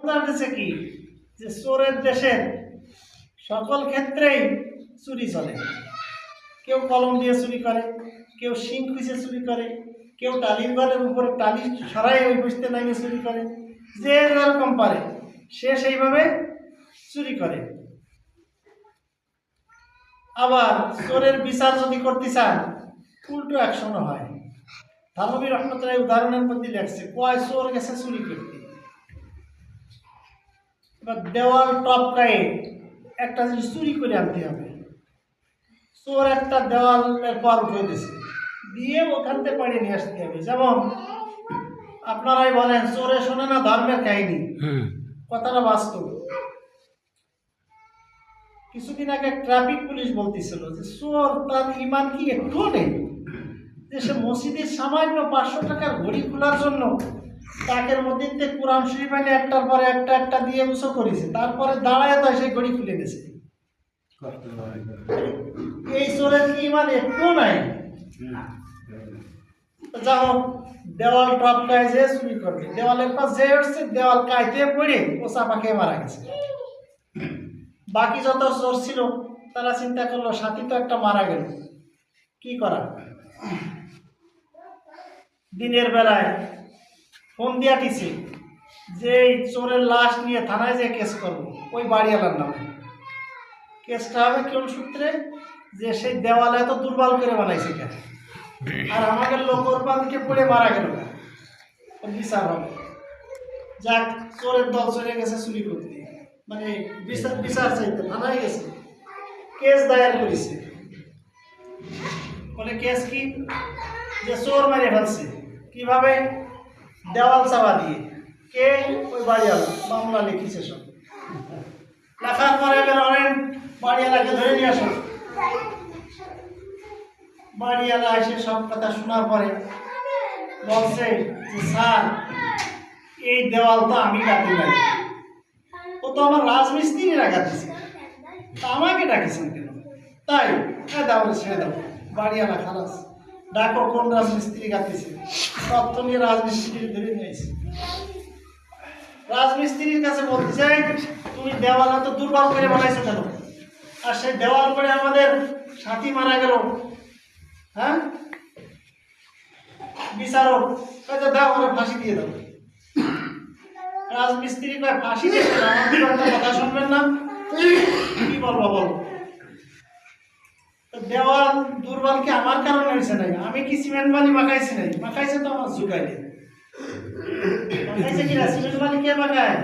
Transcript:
জানতেছে কি যে চোরের দেশের সকল ক্ষেত্রেই চুরি চলে। কেউ কলম দিয়ে চুরি করে, কেউ শিং খুঁজে চুরি করে, কেউ টালির ঘরের উপরে টালি সরাই ওই বসতে নামিয়ে চুরি করে। যে যেরকম পারে সে সেইভাবে চুরি করে। আবার চোরের বিচার যদি করতে চান উল্টো অ্যাকশনও হয়। থানভী রহমতুল্লাহ উদাহরণের মধ্যে লেখছে কয় চোর গেছে চুরি করতে, এবার দেওয়াল টপকায়ে একটা জিনিস চুরি করে আনতে হবে। চোর একটা দেওয়ালের পর উঠে দিয়েছে, দিয়ে ওখান থেকে পাড়িয়ে নিয়ে আসতে হবে। যেমন আপনারাই বলেন চোরে শোনে না ধর্মের কাহিনী, কথাটা বাস্তব। কিছুদিন আগে ট্রাফিক পুলিশ বলতেছিল যে চোর তার ইমান কি একটুও নেই, যে সে মসজিদের সামান্য 500 টাকার ঘড়ি খোলার জন্য তাকের মধ্যে কোরআন শরীফ এনে একটার পরে একটা দিয়ে উঁচু করেছে, তারপরে দাঁড়ায় তো সেই ঘড়ি খুলে গেছে। এই চোরের কি ইমান একটুও নাই? যাও দেওয়াল টপকায় যে চুরি করবে, দেওয়ালের পাশ যে উঠছে দেওয়াল কাইতে পড়ে ও চাপা খেয়ে মারা গেছে। বাকি যত চোর ছিল তারা চিন্তা করলো সাথী তো একটা মারা গেল, কি করা? দিনের বেলায় ফোন দিয়া দিছে যে চোরের লাশ নিয়ে থানায় যে কেস করবো, ওই বাড়িওয়ালার নামে কেসটা হবে কোন সূত্রে? যে সেই দেওয়ালে এত দুর্বল করে বানাইছে কেন, আর আমাদের লোকের পালকে পড়ে মারা গেল, বিচার হবে। যাক, চোরের দল চলে গেছে চুরি করতে, মানে বিচার চাইতে থানায় গেছে, কেস দায়ের করেছে। বলে কেস কি? যে চোর মেরে ফেলছে। কিভাবে? দেওয়াল চাপা দিয়ে। কে? ওই বাড়িওয়ালা। মামলা লিখেছে সব। লেখার পরে অনেক বাড়িওয়ালাকে ধরে নিয়ে আসো। বাড়িওয়ালা এসে সব কথা শোনার পরে বলছে যে স্যার, এই দেওয়াল তো আমি গাঁথি নাই, ও তো আমার রাজমিস্ত্রিরা গাঁথিছে, তা আমাকে ডাকিছেন কেন? তাই দেওয়াল ছেড়ে দাও। বাড়িওয়ালা খালাস, ডাকো কোন রাজমিস্ত্রি গাঁথিছে। তথ্য নিয়ে রাজমিস্ত্রি ধরে নিয়েছে। রাজমিস্ত্রির কাছে বলতে চাই তুমি দেওয়াল এত দুর্বল করে বানাইছো কেন? আর সেই দেওয়াল করে আমাদের সাথী মারা গেল। হ্যাঁ, বিচারক দাও, ওরা ফাঁসি দিয়ে দাও। রাজমিস্ত্রি কয় ফাঁসি দিয়ে কথা শুনবেন না, কি বলবো বলো? দেওয়াল দুর্বল কি আমার কারণে হয়েছে নাই? আমি কি সিমেন্ট বালি মাখাইছি নাই? মাখাইছে তো আমার যুগাইলে। মাখাইছে কিনা সিমেন্ট বালি কে মাখায়?